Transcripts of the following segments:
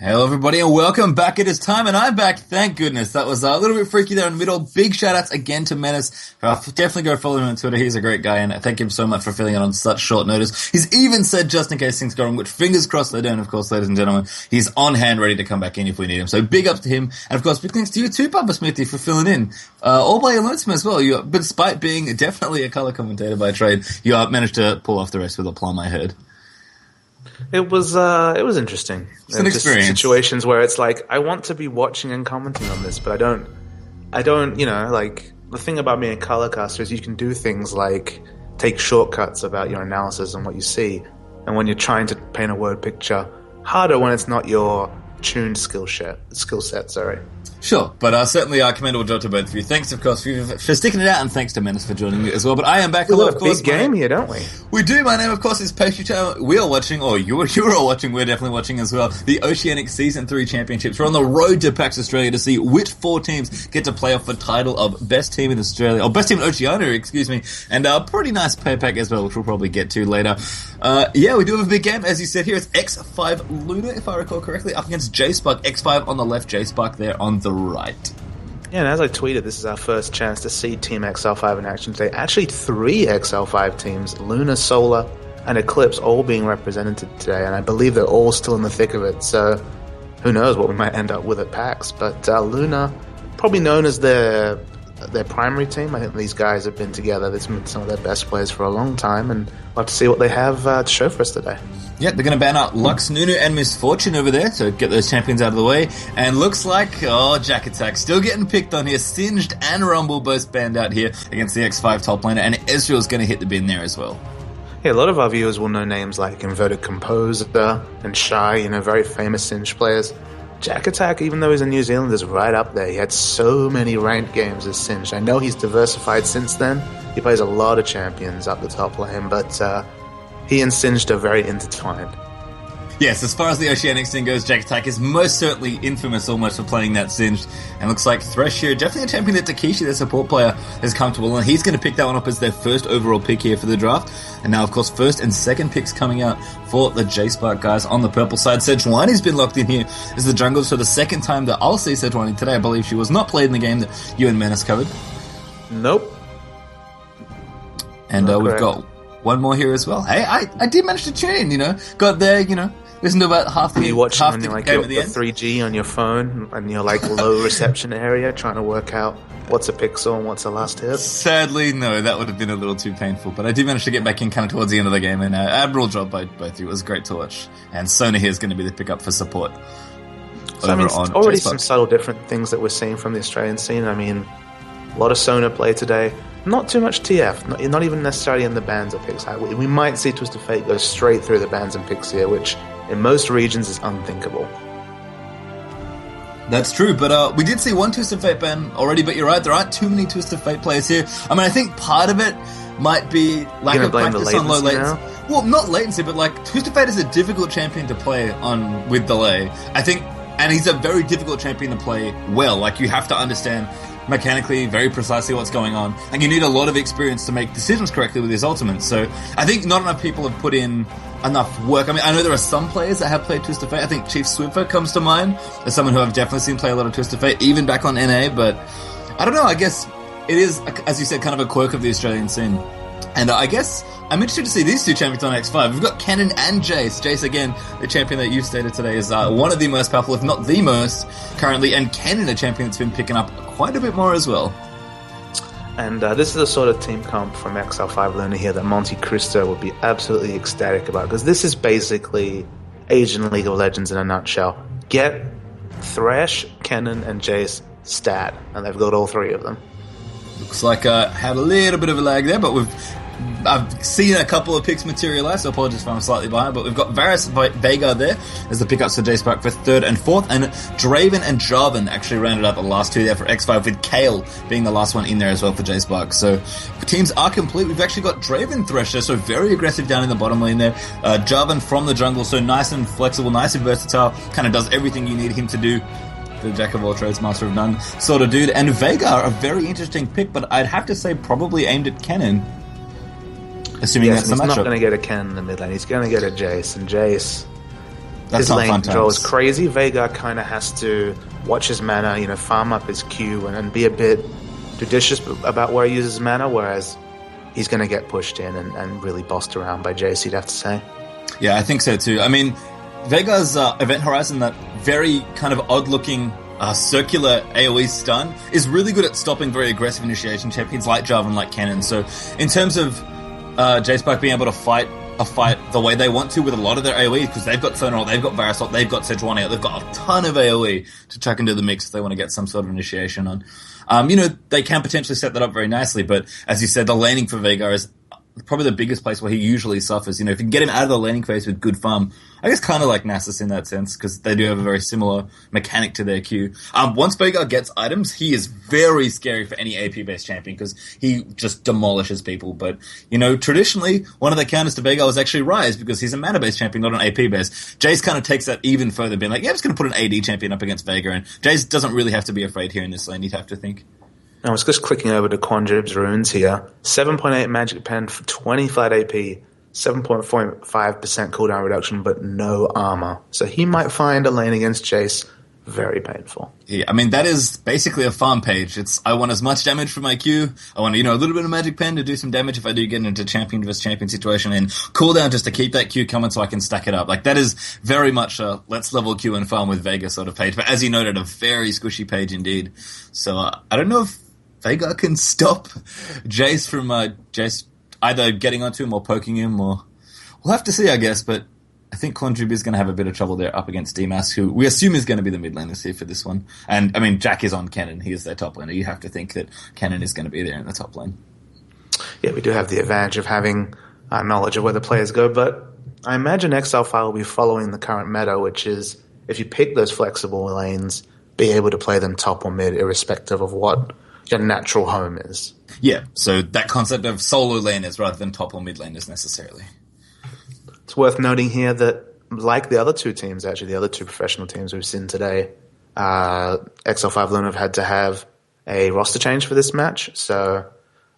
Hello everybody and welcome back. It is time and I'm back. Thank goodness. That was a little bit freaky there in the middle. Big shout outs again to Menace. Definitely go follow him on Twitter. He's a great guy and thank him so much for filling in on such short notice. He's even said just in case things go wrong, which fingers crossed they don't, of course, ladies and gentlemen. He's on hand ready to come back in if we need him. So big ups to him. And of course, big thanks to you too, Papa Smithy, for filling in. All by your lonesome as well. You, despite being definitely a color commentator by trade, you managed to pull off the rest with a plum, I heard. It was interesting. It's an experience. Situations where it's like, I want to be watching and commenting on this, but I don't, like, the thing about being a color caster is you can do things like take shortcuts about your analysis and what you see. And when you're trying to paint a word picture, harder when it's not your tuned skill set, sorry. Sure, but certainly commendable job to both of you. Thanks, of course, for sticking it out, and thanks to Menace for joining me as well. But I am back. Hello, of course. Big game here, don't we? We do. My name, of course, is Pastry Channel. We are watching, or you're all watching, we're definitely watching as well, the Oceanic Season 3 Championships. We're on the road to PAX Australia to see which 4 teams get to play off the title of Best Team in Australia, or Best Team in Oceania, excuse me, and a pretty nice pay pack as well, which we'll probably get to later. We do have a big game, as you said here. It's X5 Lunar, if I recall correctly, up against JSpark. X5 on the left, JSpark there on the right. Yeah, and as I tweeted, this is our first chance to see Team XL5 in action today. Actually, 3 XL5 teams, Lunar, Solar, and Eclipse, all being represented today, and I believe they're all still in the thick of it, so who knows what we might end up with at PAX. But Lunar, probably known as their primary team. I think these guys have been together. They've been some of their best players for a long time, and we'll have to see what they have to show for us today. Yeah, they're going to ban out Lux, Nunu, and Misfortune over there to get those champions out of the way. And looks like, Jack Attack still getting picked on here. Singed and Rumble both banned out here against the X5 top laner, and Ezreal's going to hit the bin there as well. Yeah, a lot of our viewers will know names like Inverted Composer and Shy, very famous Singed players. Jack Attack, even though he's a New Zealander, is right up there. He had so many ranked games as Singed. I know he's diversified since then. He plays a lot of champions up the top lane, but he and Singed are very intertwined. Yes, as far as the Oceanic scene goes, Jack Attack is most certainly infamous almost for playing that Singed. And looks like Thresh here, definitely a champion that Takeshi, their support player, is comfortable. And he's going to pick that one up as their first overall pick here for the draft. And now, of course, first and second picks coming out for the JSpark guys on the purple side. Sejuani's been locked in here as the jungle. So the second time that I'll see Sejuani today, I believe she was not played in the game that you and Menace covered. Nope. And we've got one more here as well. Hey, I did manage to tune in, got there, listen to about half the game. Are you watching on the 3G on your phone and your low reception area, trying to work out what's a pixel and what's a last hit? Sadly, no, that would have been a little too painful. But I did manage to get back in kind of towards the end of the game, and admirable job by both of you. It was great to watch. And Sona here is going to be the pickup for support. So, already some subtle different things that we're seeing from the Australian scene. A lot of Sona play today. Not too much TF, not even necessarily in the bans or picks. We might see Twisted Fate go straight through the bans and picks here, which in most regions is unthinkable. That's true, but we did see one Twisted Fate ban already, but you're right, there aren't too many Twisted Fate players here. I think part of it might be lack of practice on low latency. Well, not latency, but Twisted Fate is a difficult champion to play on with delay. I think, and he's a very difficult champion to play well. You have to understand mechanically very precisely what's going on, and you need a lot of experience to make decisions correctly with his ultimate. So I think not enough people have put in enough work. I know there are some players that have played Twisted Fate. I think Chief Swiffer comes to mind as someone who I've definitely seen play a lot of Twisted Fate, even back on NA, but I don't know, I guess it is, as you said, kind of a quirk of the Australian scene. And I guess I'm interested to see these two champions on X5. We've got Kennen and Jace. Jace, again, the champion that you've stated today, is one of the most powerful, if not the most, currently. And Kennen, a champion that's been picking up quite a bit more as well. And this is the sort of team comp from XL5 Lunar here that Monte Cristo would be absolutely ecstatic about. Because this is basically Asian League of Legends in a nutshell. Get Thresh, Kennen, and Jace stat. And they've got all 3 of them. Looks like I had a little bit of a lag there, but I've seen a couple of picks materialize, so apologies if I'm slightly behind, but we've got Varus Vega there as the pickups for JSpark for 3rd and 4th, and Draven and Jarvan actually rounded out the last 2 there for X5, with Kale being the last one in there as well for JSpark. So teams are complete. We've actually got Draven Thresher, so very aggressive down in the bottom lane there. Jarvan from the jungle, so nice and flexible, nice and versatile, kind of does everything you need him to do. The jack of all trades, master of none sort of dude. And Vega, a very interesting pick, but I'd have to say probably aimed at Kennen. Assuming that's the matchup. He's not going to get a Kennen in the mid lane. He's going to get a Jace. And Jace, His lane control is crazy. Veigar kind of has to watch his mana, farm up his Q and be a bit judicious about where he uses mana, whereas he's going to get pushed in and really bossed around by Jace, you'd have to say. Yeah, I think so too. I mean, Veigar's Event Horizon, that very kind of odd-looking circular AoE stun, is really good at stopping very aggressive initiation champions like Jarvan, like Kennen. So in terms of JSpark being able to fight a fight the way they want to with a lot of their AoE, because they've got Sonar, they've got Varusot, they've got Sejuani, they've got a ton of AoE to chuck into the mix if they want to get some sort of initiation on. They can potentially set that up very nicely, but as you said, the laning for Veigar is probably the biggest place where he usually suffers. If you can get him out of the laning phase with good farm, I guess kind of like Nasus in that sense, because they do have a very similar mechanic to their Q. Once Veigar gets items, he is very scary for any AP-based champion, because he just demolishes people. But, traditionally, one of the counters to Veigar was actually Ryze, because he's a mana-based champion, not an AP-based. Jace kind of takes that even further, being like, yeah, I'm just going to put an AD champion up against Veigar, and Jace doesn't really have to be afraid here in this lane, you'd have to think. I was just clicking over to Quandrib's runes here. 7.8 magic pen for 20 flat AP, 7.5% cooldown reduction, but no armor. So he might find a lane against Jace very painful. Yeah, I mean, that is basically a farm page. I want as much damage for my Q. I want, a little bit of magic pen to do some damage if I do get into champion versus champion situation, and cooldown just to keep that Q coming so I can stack it up. Like, that is very much a let's level Q and farm with Veigar sort of page. But as you noted, a very squishy page indeed. So I don't know if Veigar can stop Jace from Jace either getting onto him or poking him, or we'll have to see, I guess. But I think Quandrib is going to have a bit of trouble there up against DMAS, who we assume is going to be the mid laners here for this one. And I mean, Jack is on Kennen; he is their top laner. You have to think that Kennen is going to be there in the top lane. Yeah, we do have the advantage of having knowledge of where the players go, but I imagine Exile File will be following the current meta, which is if you pick those flexible lanes, be able to play them top or mid, irrespective of what your natural home is. Yeah, so that concept of solo laners rather than top or mid laners necessarily. It's worth noting here that, like the other two teams, actually, the other two professional teams we've seen today, XL5 Lunar have had to have a roster change for this match. So,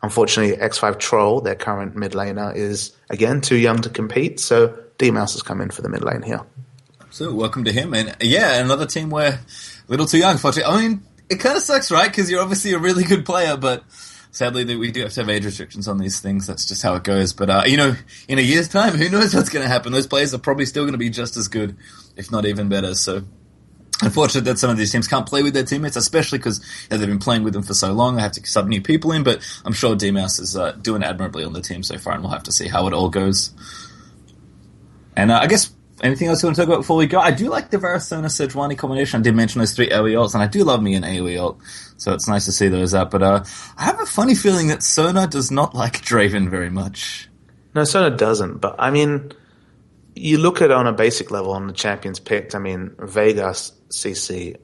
unfortunately, X5 Troll, their current mid laner, is, again, too young to compete. So, D-Mouse has come in for the mid lane here. So, welcome to him. And, yeah, another team where a little too young, unfortunately. I mean, it kind of sucks, right? Because you're obviously a really good player, but sadly we do have to have age restrictions on these things. That's just how it goes. But, in a year's time, who knows what's going to happen? Those players are probably still going to be just as good, if not even better. So, unfortunate that some of these teams can't play with their teammates, especially because they've been playing with them for so long. They have to sub new people in, but I'm sure D-Mouse is doing admirably on the team so far, and we'll have to see how it all goes. And I guess anything else you want to talk about before we go? I do like the Varusona Sejuani combination. I did mention those 3 AoE ults, and I do love me an AoE ult, so it's nice to see those up. But I have a funny feeling that Sona does not like Draven very much. No, Sona doesn't, but I mean, you look at it on a basic level on the champions picked. I mean, Veigar CC,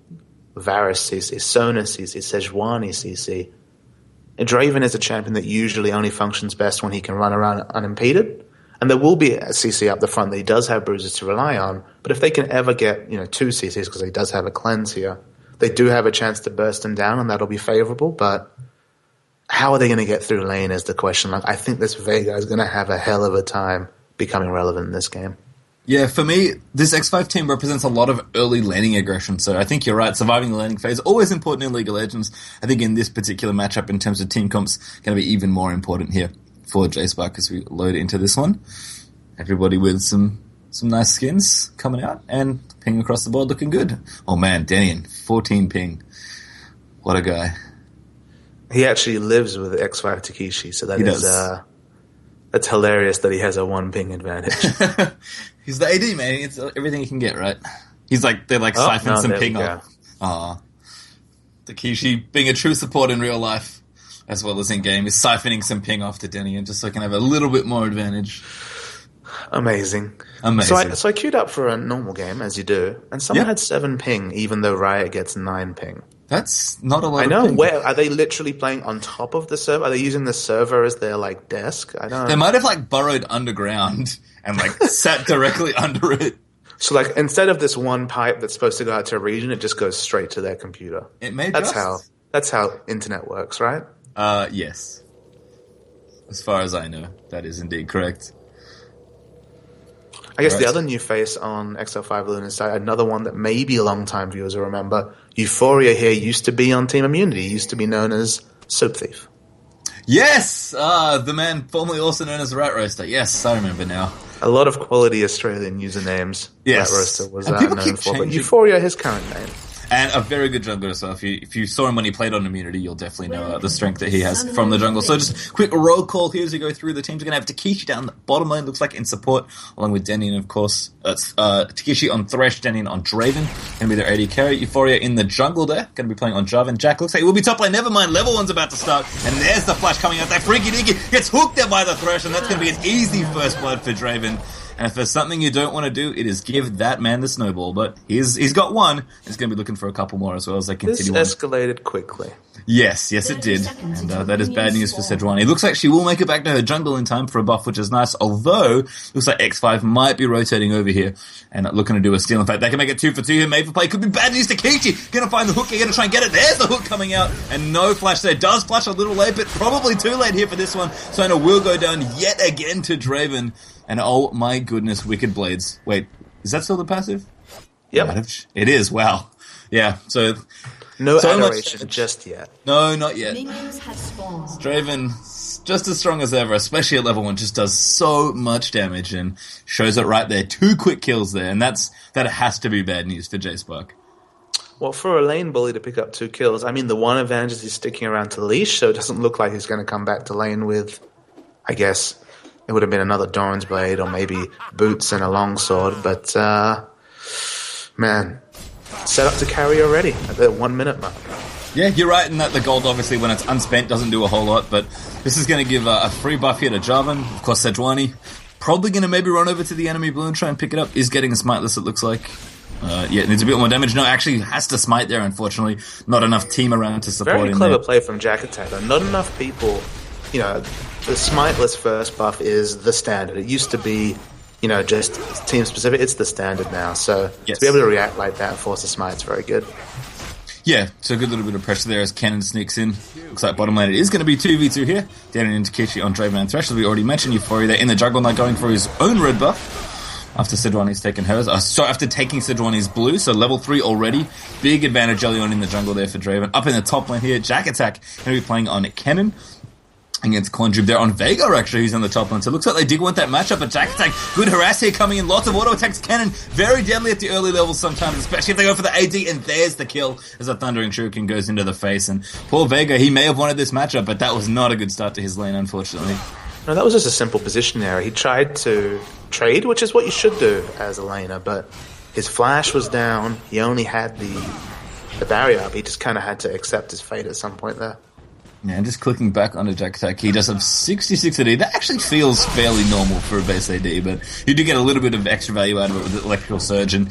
Varus CC, Sona CC, Sejuani CC. And Draven is a champion that usually only functions best when he can run around unimpeded. And there will be a CC up the front that he does have bruises to rely on. But if they can ever get 2 CCs, because he does have a cleanse here, they do have a chance to burst him down, and that'll be favorable. But how are they going to get through lane is the question. Like, I think this Veigar is going to have a hell of a time becoming relevant in this game. Yeah, for me, this X5 team represents a lot of early laning aggression, so I think you're right. Surviving the laning phase, always important in League of Legends. I think in this particular matchup, in terms of team comps, going to be even more important here for JSpark as we load into this one. Everybody with some nice skins coming out, and ping across the board looking good. Oh man, Denian, 14 ping. What a guy. He actually lives with X5 Takeshi, so that's hilarious that he has a 1 ping advantage. He's the AD, man. It's everything he can get, right? He's like, they're like siphoning some ping off. Aw. Takeshi, being a true support in real life, as well as in game, is siphoning some ping off to Denian just so he can have a little bit more advantage. Amazing. So I queued up for a normal game, as you do, and someone had 7 ping, even though Riot gets 9 ping. That's not a lot. I know. Where are they literally playing on top of the server? Are they using the server as their desk? I don't know. They might have burrowed underground and sat directly under it. So instead of this one pipe that's supposed to go out to a region, it just goes straight to their computer. It may That's how internet works, right? Yes. As far as I know, that is indeed correct. I guess the other new face on XL5 Lunar side, another one that maybe long-time viewers will remember, Euphoria here used to be on Team Immunity, used to be known as Soap Thief. Yes! The man formerly also known as Rat Roaster. Yes, I remember now. A lot of quality Australian usernames Yes. Rat Roaster was known for, but Euphoria, his current name. And a very good jungler as well. If you saw him when he played on Immunity, you'll definitely know the strength that he has from the jungle. So just quick roll call here as we go through. The teams are going to have Takeshi down the bottom lane, looks like, in support, along with Denian, of course. It's Takeshi on Thresh, Denian on Draven. Going to be their AD carry. Euphoria in the jungle there. Going to be playing on Jarvan. Jack looks like he will be top lane. Never mind, level 1's about to start. And there's the flash coming out. That freaky dinky gets hooked there by the Thresh, and that's going to be an easy first blood for Draven. And if there's something you don't want to do, it is give that man the snowball. But he's got one. He's going to be looking for a couple more as well as they continue. This escalated quickly. Yes, it did. And that is bad news for Sejuani. It looks like she will make it back to her jungle in time for a buff, which is nice. Although, looks like X5 might be rotating over here and looking to do a steal. In fact, they can make it 2 for 2 here. Made for play. Could be bad news to Kichi. Going to find the hook. Going to try and get it. There's the hook coming out. And no flash there. Does flash a little late, but probably too late here for this one. Sona will go down yet again to Draven. And oh my goodness, Wicked Blades. Wait, is that still the passive? Yep. It is, wow. Yeah, so... No adoration just yet. No, not yet. Draven, just as strong as ever, especially at level 1, just does so much damage and shows it right there. 2 quick kills there, and that has to be bad news for JSpark. Well, for a lane bully to pick up 2 kills, I mean, the one advantage is he's sticking around to leash, so it doesn't look like he's going to come back to lane with, I guess... It would have been another Doran's Blade or maybe boots and a longsword, but, man, set up to carry already at the 1 minute mark. Yeah, you're right in that the gold, obviously, when it's unspent, doesn't do a whole lot, but this is going to give a free buff here to Jarvan. Of course, Sejuani, probably going to maybe run over to the enemy blue and try and pick it up. Is getting a smiteless, it looks like. Yeah, it needs a bit more damage. No, actually has to smite there, unfortunately. Not enough team around to support him. Very clever play from Jack Attack, though. Not enough people, the smiteless first buff is the standard. It used to be, just team specific. It's the standard now. So yes. To be able to react like that and force a smite is very good. Yeah, so a good little bit of pressure there as Cannon sneaks in. Looks like bottom lane it is going to be 2v2 here. Down into Kishi on Draven and Thresh, as we already mentioned. Euphoria there in the jungle now going for his own red buff. After Sejuani's taken hers. After taking Sejuani's blue, so level 3 already. Big advantage early on in the jungle there for Draven. Up in the top lane here, Jack Attack going to be playing on Cannon against Conjube there on Vega, actually, who's on the top lane. So it looks like they did want that matchup, but Jack Attack, good harass here coming in. Lots of auto attacks. Cannon, very deadly at the early levels sometimes, especially if they go for the AD, and there's the kill as a Thundering Shuriken goes into the face. And poor Vega, he may have wanted this matchup, but that was not a good start to his lane, unfortunately. No, that was just a simple position error. He tried to trade, which is what you should do as a laner, but his flash was down. He only had the barrier up. He just kind of had to accept his fate at some point there. Yeah, and just clicking back onto Jack Attack, he does have 66 AD. That actually feels fairly normal for a base AD, but you do get a little bit of extra value out of it with the Electrical Surge, and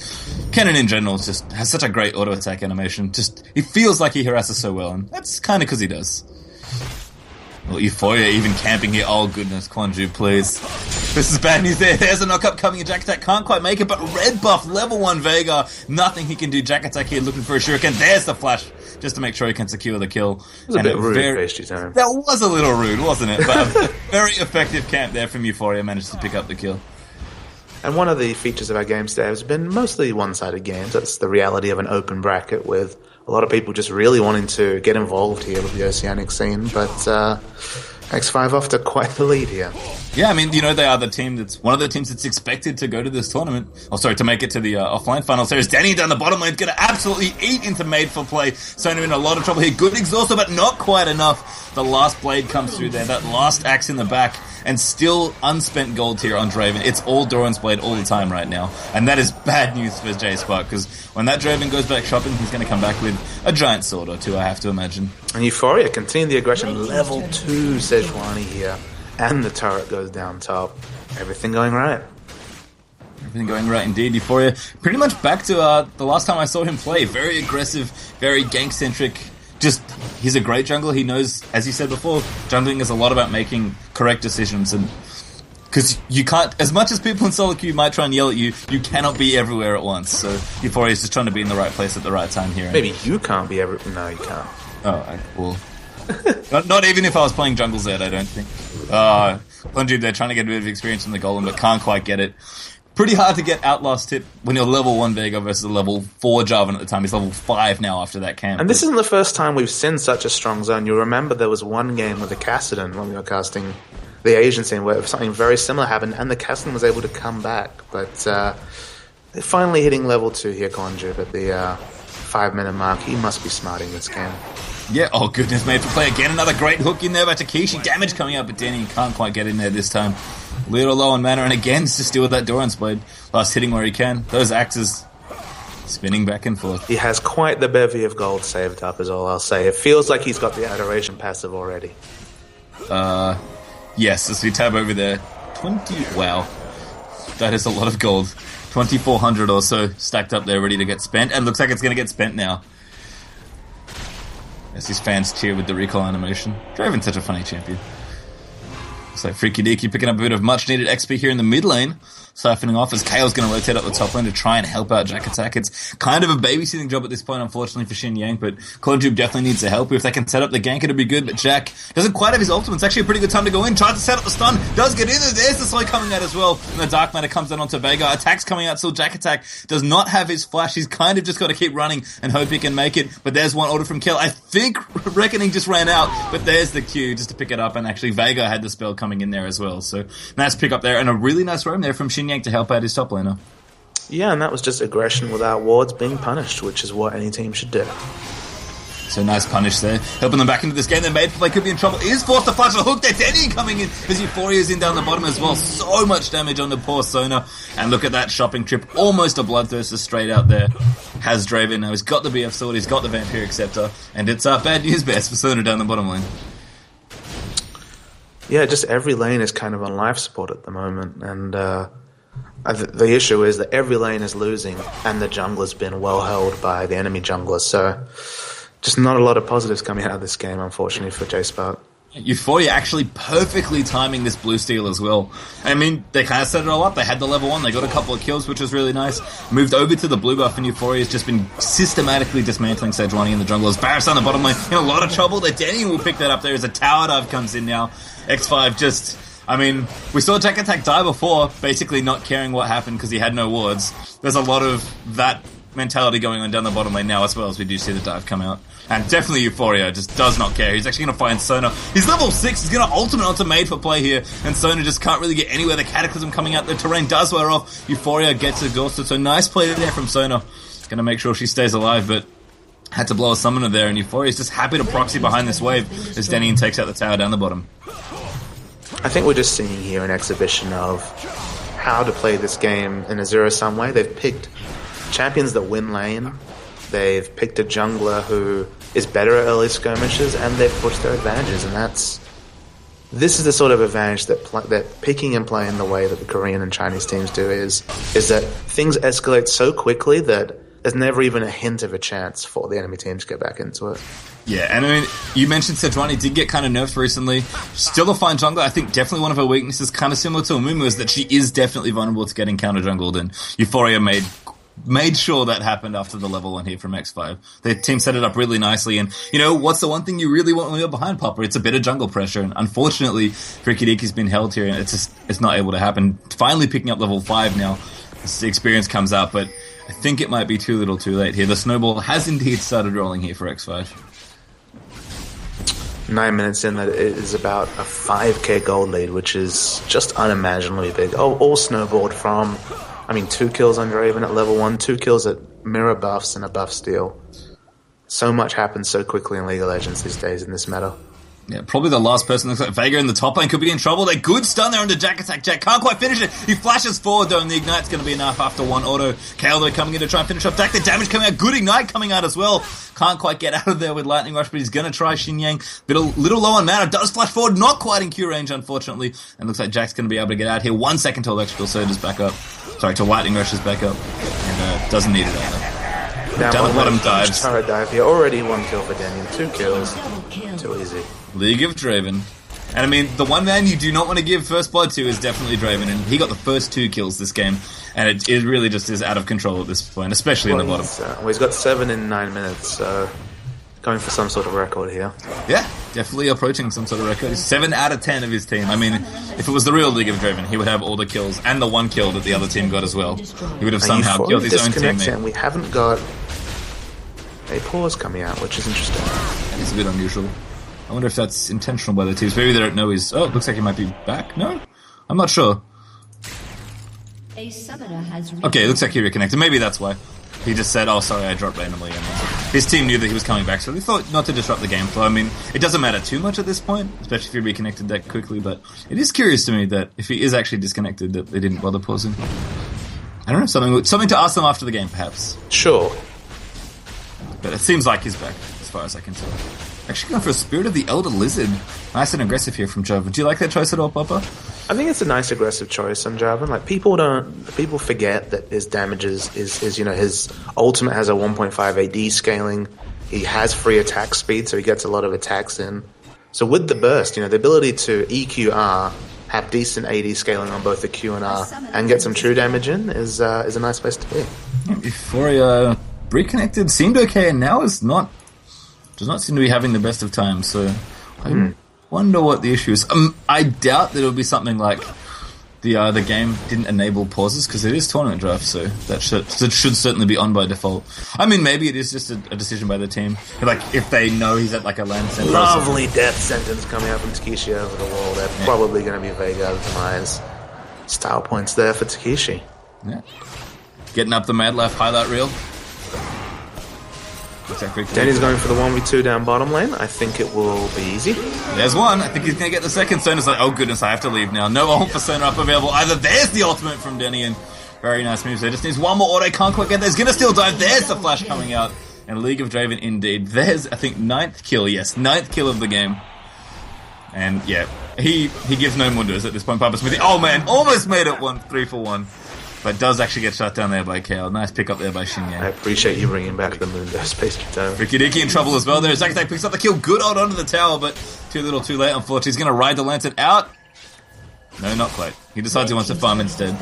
Cannon in general just has such a great auto attack animation. Just, it feels like he harasses so well, and that's kind of because he does. Well, Euphoria even camping here. Oh goodness, Conjube, please. This is bad news there. There's a knock-up coming, and Jack Attack can't quite make it, but red buff, level 1 Vega. Nothing he can do. Jack Attack here looking for a shuriken. There's the flash, just to make sure he can secure the kill. It was a bit rude, time. That was a little rude, wasn't it? But a very effective camp there from Euphoria. Managed to pick up the kill. And one of the features of our games today has been mostly one-sided games. That's the reality of an open bracket with a lot of people just really wanting to get involved here with the Oceanic scene, but X5 off to quite the lead here. Yeah, I mean, they are the team that's one of the teams that's expected to go to this tournament. Oh, sorry, to make it to the offline finals. There's Danny down the bottom lane, going to absolutely eat into Made for Play. Sona in a lot of trouble here. Good exhausted, but not quite enough. The last blade comes through there. That last axe in the back. And still unspent gold here on Draven. It's all Doran's Blade all the time right now. And that is bad news for JSpark, because when that Draven goes back shopping, he's going to come back with a giant sword or two, I have to imagine. And Euphoria continuing the aggression. Level 2 Sejuani here. And the turret goes down top. Everything going right. Everything going right indeed. Euphoria pretty much back to the last time I saw him play. Very aggressive, very gank-centric. Just, he's a great jungler. He knows, as you said before, jungling is a lot about making correct decisions. And because you can't, as much as people in solo queue might try and yell at you, you cannot be everywhere at once. So Euphoria is just trying to be in the right place at the right time here. Maybe you can't be everywhere. No, you can't. Oh, well. not even if I was playing Jungle Z, I don't think. Conjube, they're trying to get a bit of experience in the Golem, but can't quite get it. pretty hard to get outlast hit when you're level 1 Vega versus a level 4 Jarvan at the time. He's level 5 now after that camp. And this isn't the first time we've seen such a strong zone. You'll remember there was one game with the Kassadin when we were casting the Asian scene where something very similar happened and the Kassadin was able to come back. But they're finally hitting level 2 here, Conjure, at the 5-minute mark. He must be smarting this game. Yeah, oh goodness, made for play again. Another great hook in there by Takeshi. Damage coming up, but Denny can't quite get in there this time. Little low on mana, and again, to steal with that Doran's Blade. Last hitting where he can. Those axes spinning back and forth. He has quite the bevy of gold saved up, is all I'll say. It feels like he's got the Adoration passive already. Yes, as we tab over there. 20, wow. That is a lot of gold. 2,400 or so stacked up there, ready to get spent, and looks like it's going to get spent now. As his fans cheer with the recall animation. Draven's such a funny champion. So Freaky Deaky picking up a bit of much needed XP here in the mid lane. Siphoning off as Kale's going to rotate up the top lane to try and help out Jack Attack. It's kind of a babysitting job at this point, unfortunately, for Xin Yang, but Clojube definitely needs the help. If they can set up the gank, it'll be good, but Jack doesn't quite have his ultimate. It's actually a pretty good time to go in. Tries to set up the stun, does get in there. There's the slow coming out as well. And the Dark Matter comes down onto Vega. Attack's coming out, still Jack Attack does not have his flash. He's kind of just got to keep running and hope he can make it. But there's one order from Kill. I think Reckoning just ran out, but there's the Q just to pick it up, and actually Vega had the spell coming in there as well. So nice pick up there, and a really nice roam there from Xin Yang to help out his top laner. Yeah, and that was just aggression without wards being punished, which is what any team should do. So nice punish there. Helping them back into this game. Their made play could be in trouble. Is forced to flash a hook there. Denny coming in as Euphoria's in down the bottom as well. So much damage on the poor Sona. And look at that shopping trip. Almost a Bloodthirster straight out there. Has Draven now. He's got the BF Sword. He's got the Vampiric Scepter. And it's bad news best for Sona down the bottom lane. Yeah, just every lane is kind of on life support at the moment. And the issue is that every lane is losing and the jungler's been well held by the enemy jungler. So just not a lot of positives coming out of this game, unfortunately, for JSpark. Euphoria actually perfectly timing this blue steal as well. I mean, they kind of set it all up. They had the level 1. They got a couple of kills, which was really nice. Moved over to the blue buff, and Euphoria's just been systematically dismantling Sejuani in the jungle. As Barris on the bottom lane in a lot of trouble. The Denny will pick that up there as a tower dive comes in now. X5 just... I mean, we saw Jack Attack die before, basically not caring what happened because he had no wards. There's a lot of that mentality going on down the bottom lane now as well, as we do see the dive come out. And definitely Euphoria just does not care. He's actually going to find Sona. He's level 6. He's going to ultimate onto Made for play here. And Sona just can't really get anywhere. The Cataclysm coming out. The terrain does wear off. Euphoria gets exhausted. So nice play there from Sona. Going to make sure she stays alive, but had to blow a summoner there. And Euphoria's just happy to proxy behind this wave as Denian takes out the tower down the bottom. I think we're just seeing here an exhibition of how to play this game in a zero-sum way. They've picked champions that win lane. They've picked a jungler who is better at early skirmishes, and they've pushed their advantages. And this is the sort of advantage that picking and playing the way that the Korean and Chinese teams do is that things escalate so quickly that there's never even a hint of a chance for the enemy team to get back into it. Yeah, and I mean, you mentioned Sejuani did get kind of nerfed recently. Still a fine jungler. I think definitely one of her weaknesses, kind of similar to Amumu, is that she is definitely vulnerable to getting counter-jungled, and Euphoria made sure that happened after the level 1 hit from X5. The team set it up really nicely, and, you know, what's the one thing you really want when you're behind Popper? It's a bit of jungle pressure, and unfortunately, Freaky Deaky's been held here, and it's not able to happen. Finally picking up level 5 now, as the experience comes out, but I think it might be too little too late here. The snowball has indeed started rolling here for X5. 9 minutes in, that it is about a 5k gold lead, which is just unimaginably big. All snowballed from, 2 kills on Draven at level 1, 2 kills at mirror buffs and a buff steal. So much happens so quickly in League of Legends these days in this meta. Yeah, probably the last person looks like Vega in the top lane could be in trouble. They're good stun there under Jack Attack. Jack can't quite finish it. He flashes forward though, and the Ignite's going to be enough after one auto. Kale though coming in to try and finish off Jack. The damage coming out. Good Ignite coming out as well. Can't quite get out of there with Lightning Rush, but he's going to try Xin Yang. Little low on mana. Does flash forward. Not quite in Q range, unfortunately. And looks like Jack's going to be able to get out here. 1 second till Electrical Surge is back up. Sorry, till Lightning Rush is back up. And doesn't need it either. Down the bottom dives. Tower dive here. Already 1 kill for Daniel. 2 kills. Too easy. League of Draven. And the one man you do not want to give first blood to is definitely Draven, and he got the first 2 kills this game, and it really just is out of control at this point, especially in the bottom. He's got 7 in 9 minutes, so Going for some sort of record here. Yeah, definitely approaching some sort of record. 7 out of 10 of his team. I mean, if it was the real League of Draven, he would have all the kills and the 1 kill that the other team got as well. He would have somehow killed his own teammate. And we haven't got a pause coming out, which is interesting. It's a bit unusual. I wonder if that's intentional by the teams. Maybe they don't know he's... Oh, it looks like he might be back. No? I'm not sure. Okay, it looks like he reconnected. Maybe that's why. He just said, oh, sorry, I dropped randomly. And his team knew that he was coming back, so they thought not to disrupt the game flow. I mean, it doesn't matter too much at this point, especially if you reconnected that quickly, but it is curious to me that if he is actually disconnected, that they didn't bother pausing. I don't know, something to ask them after the game, perhaps. Sure. But it seems like he's back, as far as I can tell. Actually going for a Spirit of the Elder Lizard. Nice and aggressive here from Jarvan. Do you like that choice at all, Papa? I think it's a nice aggressive choice on Jarvan. Like, people forget that his damage is his ultimate has a 1.5 AD scaling. He has free attack speed, so he gets a lot of attacks in. So with the burst, the ability to EQR, have decent AD scaling on both the Q and R, and get some true damage in is a nice place to be. Euphoria reconnected, seemed okay, and now does not seem to be having the best of times, so I wonder what the issue is. I doubt that it'll be something like the game didn't enable pauses, because it is tournament draft, so that should certainly be on by default. I mean, maybe it is just a decision by the team. Like, if they know he's at like a land center. Lovely death sentence coming out from Takeshi over the wall. They're probably going to be Veigar demise. Style points there for Takeshi. Yeah. Getting up the Mad Life highlight reel. Danny's going for the 1v2 down bottom lane. I think it will be easy. There's one. I think he's going to get the second. Sona's like, oh goodness, I have to leave now. No ult for Sona up available either. There's the ultimate from Denny, and very nice moves there. Just needs one more auto. Can't quite get there. He's going to still dive. There's the flash coming out. And League of Draven indeed. There's, I think, 9th kill. Yes, 9th kill of the game. And yeah, he gives no wonders at this point. Papa Smithy. Oh man, almost made it 3 for 1. But does actually get shut down there by KL. Nice pick up there by Shinyan. I appreciate you bringing back the Mundo Space Katana. Ricky Dicky in trouble as well there. Zagatai picks up the kill. Good hold onto the tower, but too little too late, unfortunately. He's going to ride the lantern out. No, not quite. He decides he wants to farm instead.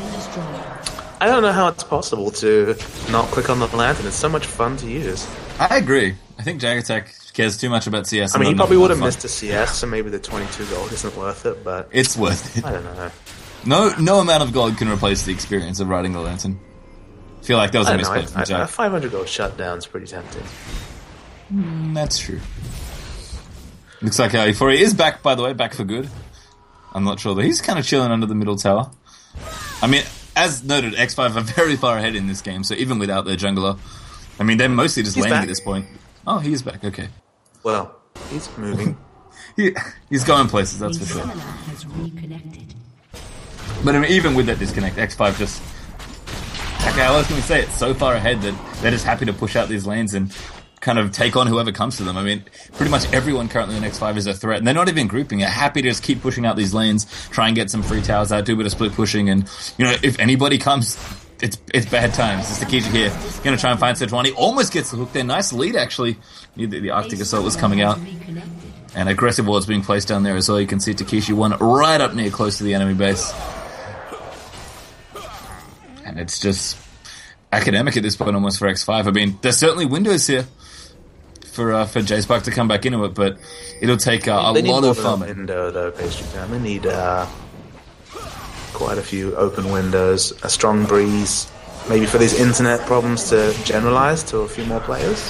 I don't know how it's possible to not click on the lantern. It's so much fun to use. I agree. I think Jagatek cares too much about CS. I mean, he probably would have missed a CS, so maybe the 22 gold isn't worth it, but... It's worth it. I don't know. No amount of gold can replace the experience of riding the lantern. I feel like that was a misplay from Jack. A 500 gold shutdown is pretty tempting. That's true. Looks like Euphoria is back, by the way, back for good. I'm not sure, though. He's kind of chilling under the middle tower. I mean, as noted, X5 are very far ahead in this game, so even without their jungler, I mean, they're mostly just laning at this point. Oh, he is back, okay. Well, he's moving. He's going places, that's for sure. But I mean, even with that disconnect, X5 just... Okay, I was going to say, it's so far ahead that they're just happy to push out these lanes and kind of take on whoever comes to them. I mean, pretty much everyone currently in X5 is a threat, and they're not even grouping. They're happy to just keep pushing out these lanes, try and get some free towers out, do a bit of split pushing, and, if anybody comes, it's bad times. It's Takeshi here. Going to try and find Sejuani. Almost gets the hook there. Nice lead, actually. The Arctic Assault was coming out. And aggressive wards being placed down there as well. You can see Takeshi one right up near close to the enemy base. And it's just academic at this point almost for X5. I mean, there's certainly windows here for JSpark to come back into it, but it'll take a lot of fun. Window though, Pastry Time. They need quite a few open windows, a strong breeze, maybe for these internet problems to generalize to a few more players.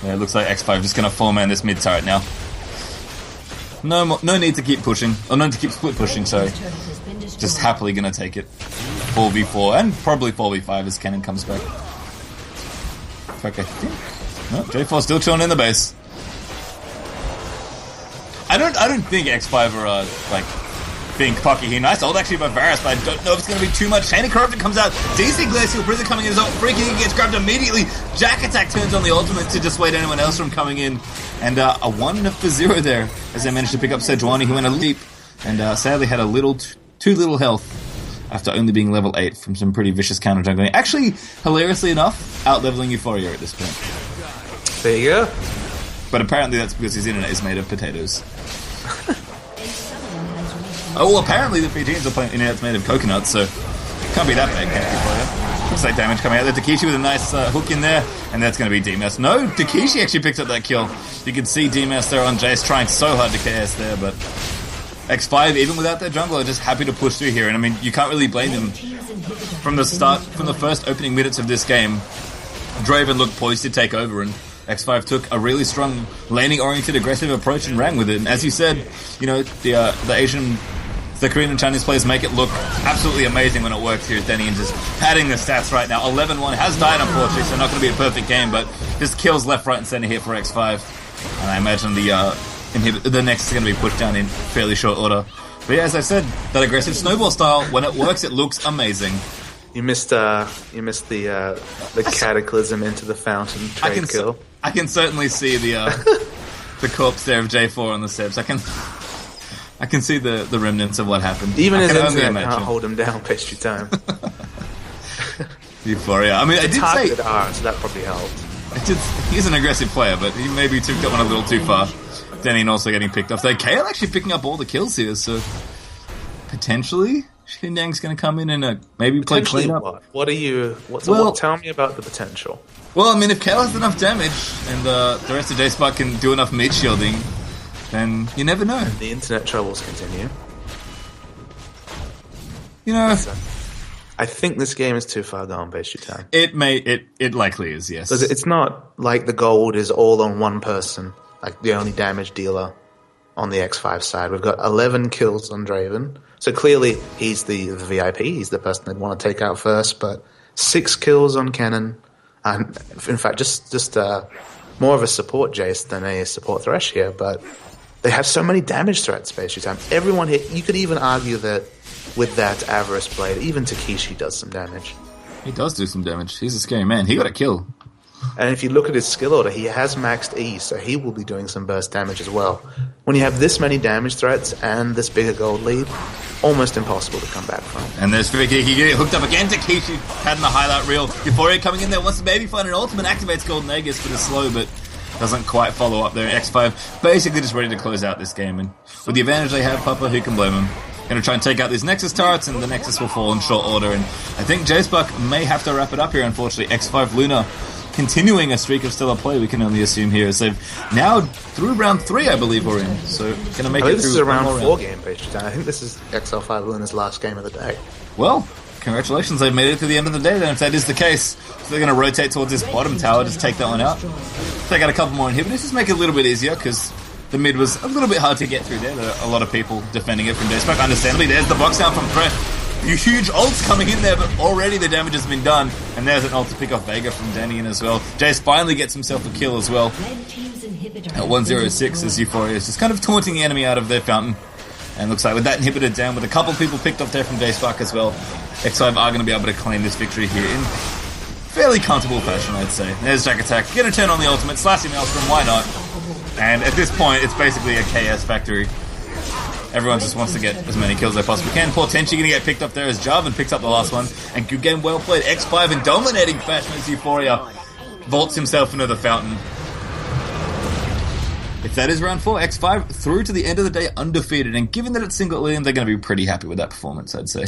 Yeah, it looks like X5 just going to four-man this mid turret now. No need to keep pushing, or no need to keep split pushing, sorry. Just happily going to take it. 4v4, and probably 4v5 as Kennen comes back. In fact, I think... No, J4 still chilling in the base. I don't think X5 are, being cocky here. Nice ult actually by Varus, but I don't know if it's going to be too much. Chain of Corruption comes out. DC Glacial Prison coming in as well. Freaking gets grabbed immediately. Jack Attack turns on the ultimate to dissuade anyone else from coming in. And a 1-for-0 there as they managed to pick up Sejuani, who went a leap and sadly had too little health after only being level 8 from some pretty vicious counter jungling. Actually, hilariously enough, out-leveling Euphoria at this point. There you go. But apparently that's because his internet is made of potatoes. Oh, well, apparently the PGs are playing internet's made of coconuts, so can't be that bad, can it, Euphoria? Looks like damage coming out there. Takeshi with a nice hook in there, and that's going to be DMS. No, Takeshi actually picked up that kill. You can see DMS there on Jace trying so hard to KS there, but X5, even without their jungler, are just happy to push through here. And I mean, you can't really blame them. From the start, from the first opening minutes of this game, Draven looked poised to take over, and X5 took a really strong laning-oriented, aggressive approach and ran with it. And as you said, you know, the Korean and Chinese players make it look absolutely amazing when it works here. Denny and just padding the stats right now. 11-1 has died, unfortunately, so not going to be a perfect game, but just kills left, right, and center here for X5. And I imagine the next is going to be pushed down in fairly short order. But yeah, as I said, that aggressive snowball style, when it works, it looks amazing. You missed the cataclysm into the fountain trade kill. I can certainly see the corpse there of J4 on the steps. I can see the remnants of what happened. Even his internet can't hold him down past your time. Euphoria. I mean, I did say so that probably helped. He's an aggressive player, but he maybe took that one a little too far. Denny also getting picked off there. Kale actually picking up all the kills here, so potentially Xindang's going to come in and maybe play cleanup. What tell me about the potential. Well, I mean, if Kale has enough damage and the rest of JSpark can do enough mid shielding, then you never know. The internet troubles continue. You know, I think this game is too far gone, based your time. It likely is, yes. Because it's not like the gold is all on one person, like the only damage dealer on the X5 side. We've got 11 kills on Draven, so clearly he's the VIP. He's the person they'd want to take out first. But 6 kills on Cannon, and in fact, just more of a support Jace than a support Thresh here, but. They have so many damage threats, based your time. Everyone hit. You could even argue that with that Avarice Blade, even Takeshi does some damage. He does do some damage. He's a scary man. He got a kill. And if you look at his skill order, he has maxed E, so he will be doing some burst damage as well. When you have this many damage threats and this bigger gold lead, almost impossible to come back from. And there's Vicky. He get hooked up again. Takeshi had in the highlight reel. Euphoria coming in there. Wants to maybe find an ultimate. Activates Golden Aegis, but is slow, but doesn't quite follow up there. X5 basically just ready to close out this game, and with the advantage they have, Papa, who can blame him? Going to try and take out these Nexus turrets, and the Nexus will fall in short order, and I think JSpark may have to wrap it up here, unfortunately. X5 Lunar continuing a streak of stellar play, we can only assume here, as they've now through round 3, I believe we're in, so going to make it through. This is a round 4 game, Page. I think this is XL5 Lunar's last game of the day. Well, congratulations, they've made it to the end of the day then, if that is the case. So they're going to rotate towards this bottom tower, just take that one out. Take out a couple more inhibitors, just make it a little bit easier, because the mid was a little bit hard to get through there. There are a lot of people defending it from JSpark, understandably. There's the box down from Thresh. Huge ults coming in there, but already the damage has been done. And there's an ult to pick off Vega from Danny in as well. Jace finally gets himself a kill as well. At 106 as Euphoria is just kind of taunting the enemy out of their fountain. And looks like with that inhibitor down, with a couple of people picked up there from JSpark as well, X5 are going to be able to claim this victory here in fairly comfortable fashion, I'd say. There's Jack Attack. Get a turn on the ultimate. Slashing Maelstrom, why not? And at this point, it's basically a KS factory. Everyone just wants to get as many kills as they possibly can. Poor Tenchi going to get picked up there as Jarvan picks up the last one. And good game, well played. X5 in dominating fashion as Euphoria vaults himself into the fountain. If that is round 4, X5 through to the end of the day undefeated. And given that it's single lane, they're going to be pretty happy with that performance, I'd say.